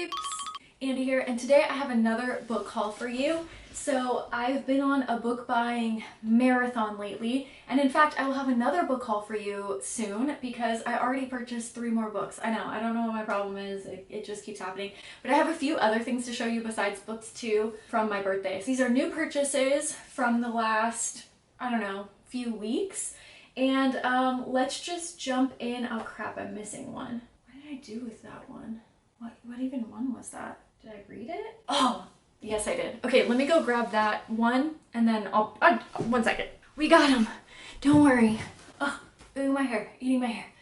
peeps! Andy here, and today I have another book haul for you. So I've been on a book buying marathon lately, and in fact I will have another book haul for you soon because I already purchased 3 more books. I know, I don't know what my problem is, it just keeps happening. But I have a few other things to show you besides books too from my birthday. So these are new purchases from the last, I don't know, few weeks. And let's just jump in. Oh crap, I'm missing one. What did I do with that one? What even one was that? Did I read it? Oh, yes I did. Okay, let me go grab that one and then I'll, 1 second. We got him. Don't worry. Oh, eating my hair.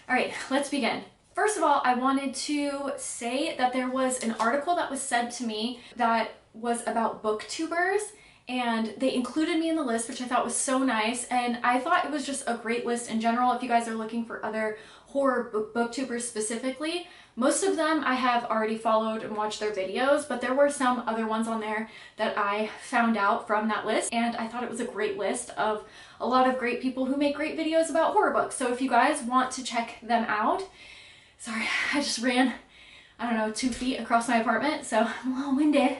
All right, let's begin. First of all, I wanted to say that there was an article that was sent to me that was about booktubers, and they included me in the list, which I thought was so nice. And I thought it was just a great list in general if you guys are looking for other horror booktubers specifically. Most of them I have already followed and watched their videos, but there were some other ones on there that I found out from that list, and I thought it was a great list of a lot of great people who make great videos about horror books. So if you guys want to check them out, sorry, I just ran, I don't know, 2 feet across my apartment, so I'm a little winded.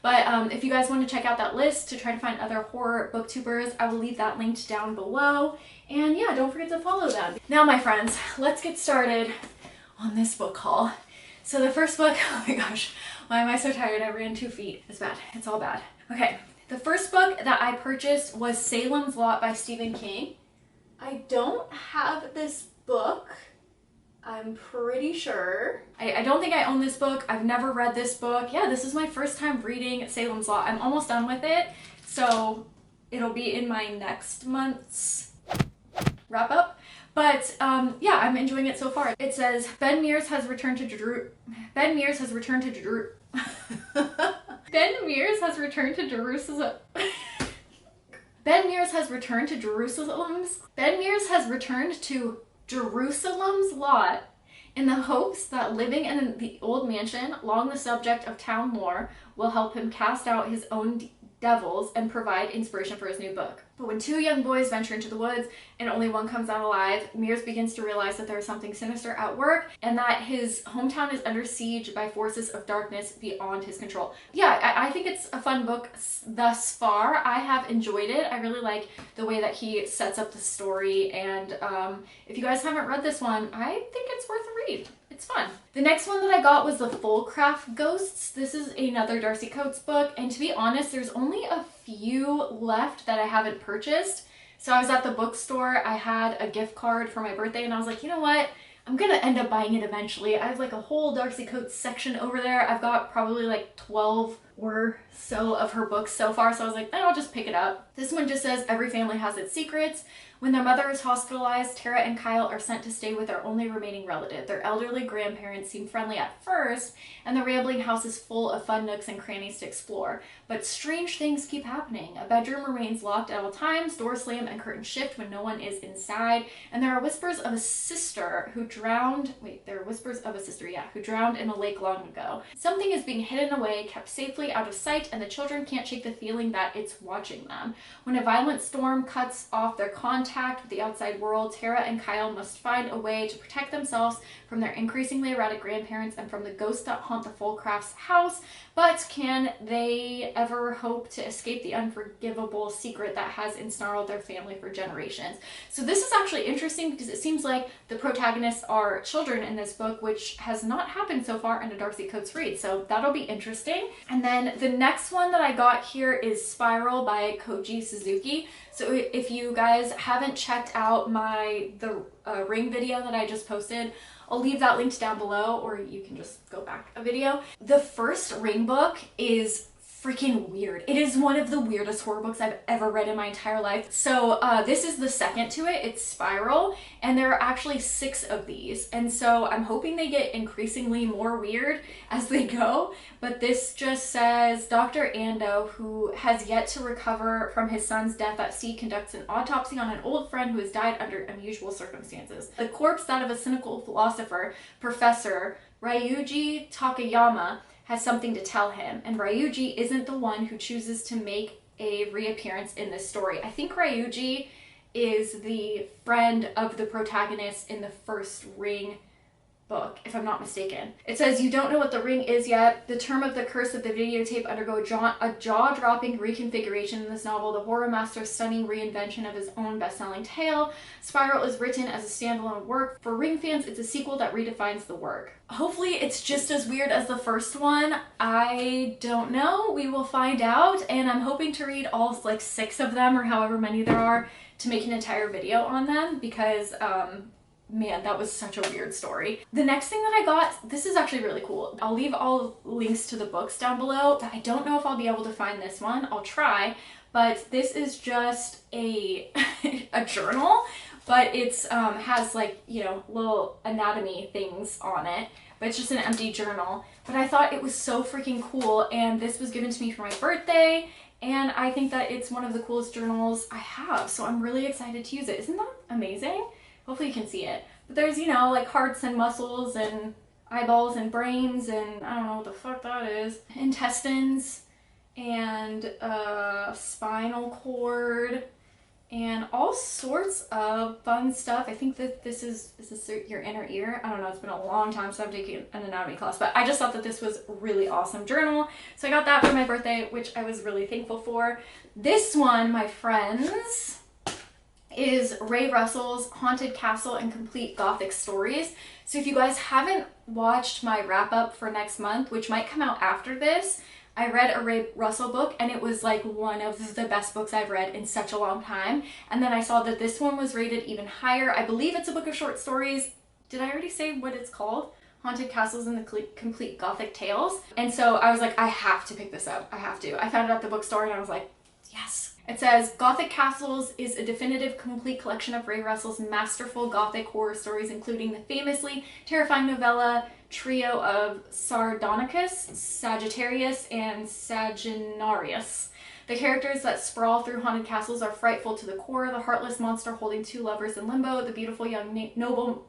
But if you guys want to check out that list to try to find other horror booktubers, I will leave that linked down below. And yeah, don't forget to follow them. Now, my friends, let's get started on this book haul. So the first book, oh my gosh, why am I so tired? I ran 2 feet. It's bad. It's all bad. Okay, the first book that I purchased was Salem's Lot by Stephen King. I don't have this book. I'm pretty sure. I don't think I own this book. I've never read this book. Yeah, this is my first time reading Salem's Lot. I'm almost done with it, so it'll be in my next month's wrap up. But yeah, I'm enjoying it so far. It says Ben Mears has returned to Jerusalem. Ben Mears has returned to Jerusalem. Ben Mears has returned to Jerusalem. Ben Mears has returned to Jerusalem's. Ben Mears has returned to Jerusalem's lot in the hopes that living in the old mansion, long the subject of town lore, will help him cast out his own devils and provide inspiration for his new book. But when 2 young boys venture into the woods and only one comes out alive, Mears begins to realize that there is something sinister at work and that his hometown is under siege by forces of darkness beyond his control. Yeah, I think it's a fun book thus far. I have enjoyed it. I really like the way that he sets up the story, and if you guys haven't read this one, I think it's worth a read. It's fun. The next one that I got was The Fullcraft Ghosts. This is another Darcy Coates book, and to be honest, there's only a few left that I haven't purchased. So I was at the bookstore, I had a gift card for my birthday, and I was like, you know what? I'm gonna end up buying it eventually. I have like a whole Darcy Coates section over there. I've got probably like 12 or so of her books so far, so I was like, then I'll just pick it up. This one just says, every family has its secrets. When their mother is hospitalized, Tara and Kyle are sent to stay with their only remaining relative. Their elderly grandparents seem friendly at first, and the rambling house is full of fun nooks and crannies to explore. But strange things keep happening. A bedroom remains locked at all times, doors slam and curtains shift when no one is inside, and there are whispers of a sister who drowned, who drowned in a lake long ago. Something is being hidden away, kept safely out of sight, and the children can't shake the feeling that it's watching them. When a violent storm cuts off their contact with the outside world, Tara and Kyle must find a way to protect themselves from their increasingly erratic grandparents and from the ghosts that haunt the Fullcrafts' house. But can they ever hope to escape the unforgivable secret that has ensnarled their family for generations? So this is actually interesting because it seems like the protagonists are children in this book, which has not happened so far in a Darcy Coates read. So that'll be interesting. And then the next one that I got here is Spiral by Koji Suzuki. So if you guys haven't checked out the Ring video that I just posted, I'll leave that linked down below, or you can just go back a video. The first Ring book is freaking weird. It is one of the weirdest horror books I've ever read in my entire life. So this is the second to it. It's Spiral, and there are actually 6 of these. And so I'm hoping they get increasingly more weird as they go. But this just says, Dr. Ando, who has yet to recover from his son's death at sea, conducts an autopsy on an old friend who has died under unusual circumstances. The corpse, that of a cynical philosopher, Professor Ryuji Takayama, has something to tell him, and Ryuji isn't the one who chooses to make a reappearance in this story. I think Ryuji is the friend of the protagonist in the first Ring book, if I'm not mistaken. It says, you don't know what the ring is yet. The term of the curse of the videotape undergo a jaw-dropping reconfiguration in this novel. The horror master's stunning reinvention of his own best-selling tale. Spiral is written as a standalone work. For Ring fans, it's a sequel that redefines the work. Hopefully it's just as weird as the first one. I don't know. We will find out, and I'm hoping to read all like 6 of them or however many there are to make an entire video on them because man, that was such a weird story. The next thing that I got, this is actually really cool. I'll leave all links to the books down below. I don't know if I'll be able to find this one. I'll try, but this is just a a journal, but it's has like, you know, little anatomy things on it, but it's just an empty journal. But I thought it was so freaking cool, and this was given to me for my birthday, and I think that it's one of the coolest journals I have, so I'm really excited to use it. Isn't that amazing? Hopefully you can see it. But there's, you know, like hearts and muscles and eyeballs and brains and I don't know what the fuck that is. Intestines and spinal cord and all sorts of fun stuff. I think that is this your inner ear? I don't know, it's been a long time since I've taken an anatomy class, but I just thought that this was a really awesome journal. So I got that for my birthday, which I was really thankful for. This one, my friends, is Ray Russell's Haunted Castle and Complete Gothic Stories. So if you guys haven't watched my wrap up for next month, which might come out after this, I read a Ray Russell book and it was like one of the best books I've read in such a long time. And then I saw that this one was rated even higher. I believe it's a book of short stories. Did I already say what it's called? Haunted Castles and the Complete Gothic Tales. And so I was like, I have to pick this up. I have to. I found it at the bookstore and I was like, yes. It says, Gothic Castles is a definitive, complete collection of Ray Russell's masterful Gothic horror stories, including the famously terrifying novella trio of Sardonicus, Sagittarius, and Sagittarius. The characters that sprawl through haunted castles are frightful to the core. The heartless monster holding 2 lovers in limbo, the beautiful young noble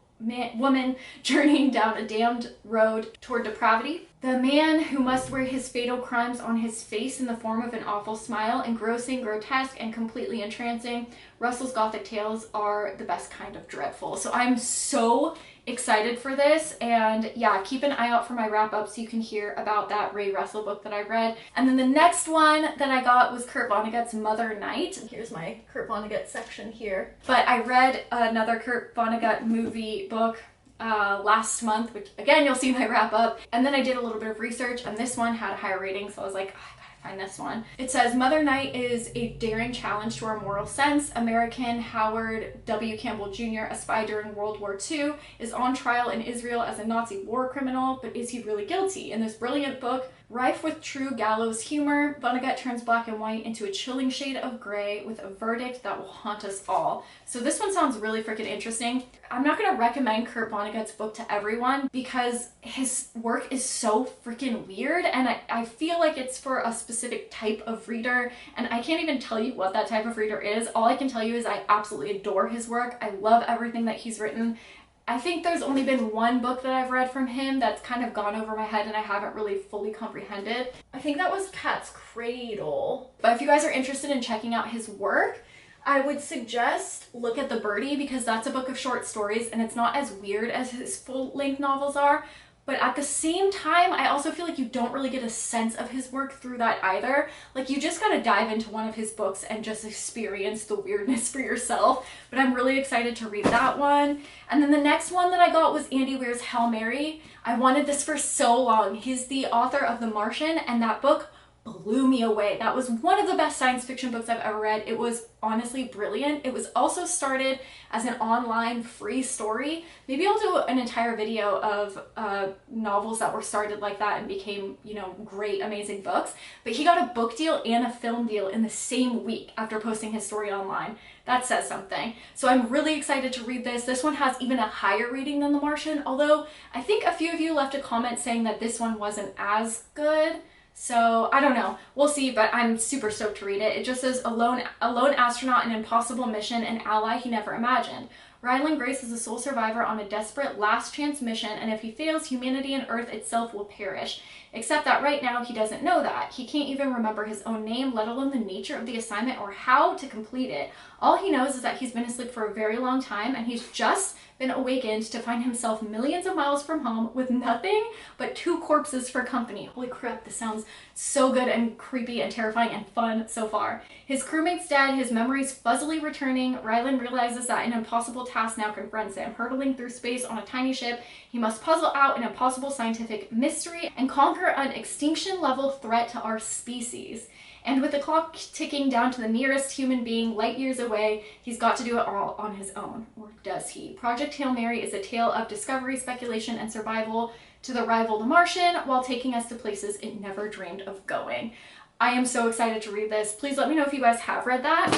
woman journeying down a damned road toward depravity, the man who must wear his fatal crimes on his face in the form of an awful smile, engrossing, grotesque, and completely entrancing. Russell's Gothic tales are the best kind of dreadful. So I'm so excited for this, and yeah, keep an eye out for my wrap up so you can hear about that Ray Russell book that I read. And then the next one that I got was Kurt Vonnegut's Mother Night. And here's my Kurt Vonnegut section here. But I read another Kurt Vonnegut movie book last month, which again you'll see in my wrap up, and then I did a little bit of research and this one had a higher rating, so I was like, oh, I gotta find this one. It says, Mother Night is a daring challenge to our moral sense. American Howard W. Campbell Jr., a spy during World War II, is on trial in Israel as a Nazi war criminal, but is he really guilty? In this brilliant book, rife with true gallows humor, Vonnegut turns black and white into a chilling shade of gray with a verdict that will haunt us all. So this one sounds really freaking interesting. I'm not going to recommend Kurt Vonnegut's book to everyone because his work is so freaking weird, and I feel like it's for a specific type of reader, and I can't even tell you what that type of reader is. All I can tell you is I absolutely adore his work. I love everything that he's written. I think there's only been one book that I've read from him that's kind of gone over my head and I haven't really fully comprehended. I think that was Cat's Cradle. But if you guys are interested in checking out his work, I would suggest look at The Birdie, because that's a book of short stories and it's not as weird as his full-length novels are. But at the same time, I also feel like you don't really get a sense of his work through that either. Like, you just gotta dive into one of his books and just experience the weirdness for yourself. But I'm really excited to read that one. And then the next one that I got was Andy Weir's Hail Mary. I wanted this for so long. He's the author of The Martian, and that book blew me away. That was one of the best science fiction books I've ever read. It was honestly brilliant. It was also started as an online free story. Maybe I'll do an entire video of novels that were started like that and became, you know, great, amazing books. But he got a book deal and a film deal in the same week after posting his story online. That says something. So I'm really excited to read this. This one has even a higher rating than The Martian, although I think a few of you left a comment saying that this one wasn't as good. So I don't know, we'll see, but I'm super stoked to read it. It just says, a lone astronaut, an impossible mission, an ally he never imagined. Ryland Grace is a sole survivor on a desperate last chance mission, and if he fails, humanity and Earth itself will perish. Except that right now he doesn't know that. He can't even remember his own name, let alone the nature of the assignment or how to complete it. All he knows is that he's been asleep for a very long time and he's just been awakened to find himself millions of miles from home with nothing but 2 corpses for company. Holy crap, this sounds so good and creepy and terrifying and fun so far. His crewmate's dead, his memories fuzzily returning. Rylan realizes that an impossible task now confronts him. Hurtling through space on a tiny ship, he must puzzle out an impossible scientific mystery and conquer an extinction-level threat to our species. And with the clock ticking down to the nearest human being light years away, he's got to do it all on his own. Or does he? Project Hail Mary is a tale of discovery, speculation, and survival to the rival The Martian, while taking us to places it never dreamed of going. I am so excited to read this. Please let me know if you guys have read that.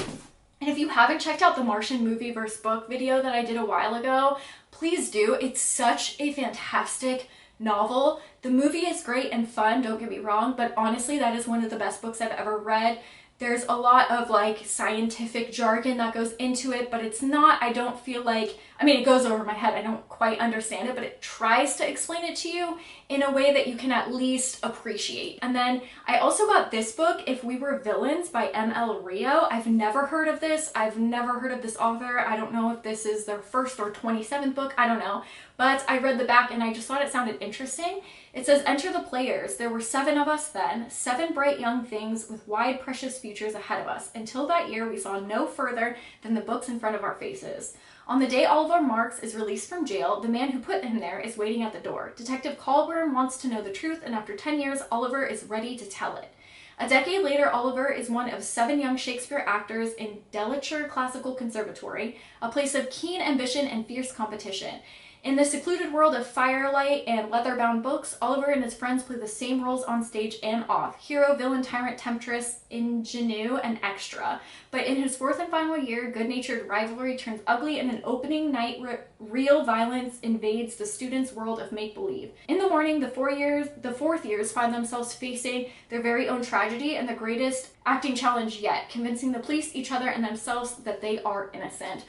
And if you haven't checked out the Martian movie versus book video that I did a while ago, please do. It's such a fantastic novel. The movie is great and fun, don't get me wrong, but honestly that is one of the best books I've ever read. There's a lot of like scientific jargon that goes into it, but it's not, I don't feel like, I mean, it goes over my head. I don't quite understand it, but it tries to explain it to you in a way that you can at least appreciate. And then I also got this book, If We Were Villains by M.L. Rio. I've never heard of this. I've never heard of this author. I don't know if this is their first or 27th book. I don't know. But I read the back and I just thought it sounded interesting. It says, enter the players. There were 7 of us then, 7 bright young things with wide, precious futures ahead of us. Until that year, we saw no further than the books in front of our faces. On the day Oliver Marks is released from jail, the man who put him there is waiting at the door. Detective Colburn wants to know the truth, and after 10 years, Oliver is ready to tell it. A decade later, Oliver is one of 7 young Shakespeare actors in Delature Classical Conservatory, a place of keen ambition and fierce competition. In the secluded world of firelight and leather-bound books, Oliver and his friends play the same roles on stage and off. Hero, villain, tyrant, temptress, ingenue, and extra. But in his 4th and final year, good-natured rivalry turns ugly, and an opening night real violence invades the students' world of make-believe. In the morning, the 4th years find themselves facing their very own tragedy and the greatest acting challenge yet, convincing the police, each other, and themselves that they are innocent.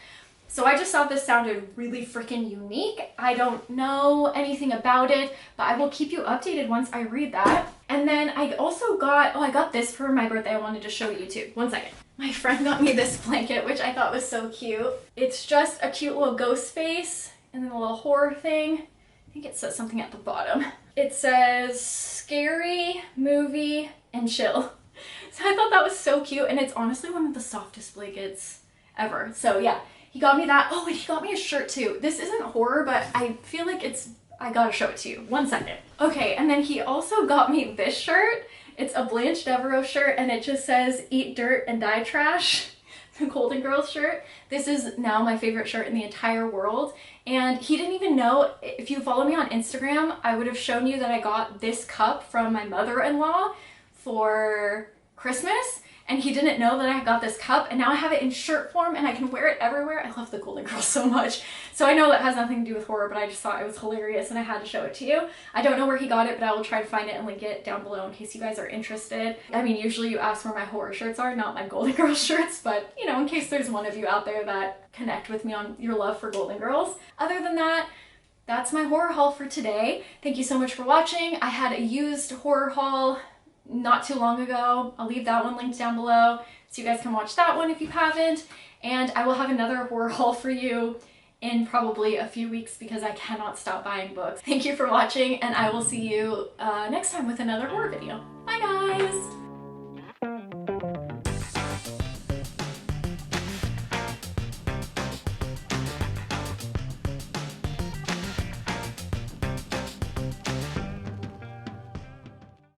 So I just thought this sounded really freaking unique. I don't know anything about it, but I will keep you updated once I read that. And then I also got, I got this for my birthday. I wanted to show you too. One second. My friend got me this blanket, which I thought was so cute. It's just a cute little ghost face and then a little horror thing. I think it says something at the bottom. It says scary, movie, and chill. So I thought that was so cute, and it's honestly one of the softest blankets ever. So yeah. He got me that. Oh, and he got me a shirt too. This isn't horror, but I feel like I gotta show it to you. One second. Okay, and then he also got me this shirt. It's a Blanche Devereaux shirt, and it just says, eat dirt and die trash. The Golden Girls shirt. This is now my favorite shirt in the entire world. And he didn't even know, if you follow me on Instagram, I would have shown you that I got this cup from my mother-in-law for Christmas. And he didn't know that I got this cup, and now I have it in shirt form and I can wear it everywhere. I love the Golden Girls so much. So I know that has nothing to do with horror, but I just thought it was hilarious and I had to show it to you. I don't know where he got it, but I will try to find it and link it down below in case you guys are interested. I mean, usually you ask where my horror shirts are, not my Golden Girls shirts, but you know, in case there's one of you out there that connect with me on your love for Golden Girls. Other than that, that's my horror haul for today. Thank you so much for watching. I had a used horror haul not too long ago. I'll leave that one linked down below so you guys can watch that one if you haven't. And I will have another horror haul for you in probably a few weeks because I cannot stop buying books. Thank you for watching, and I will see you next time with another horror video. Bye guys!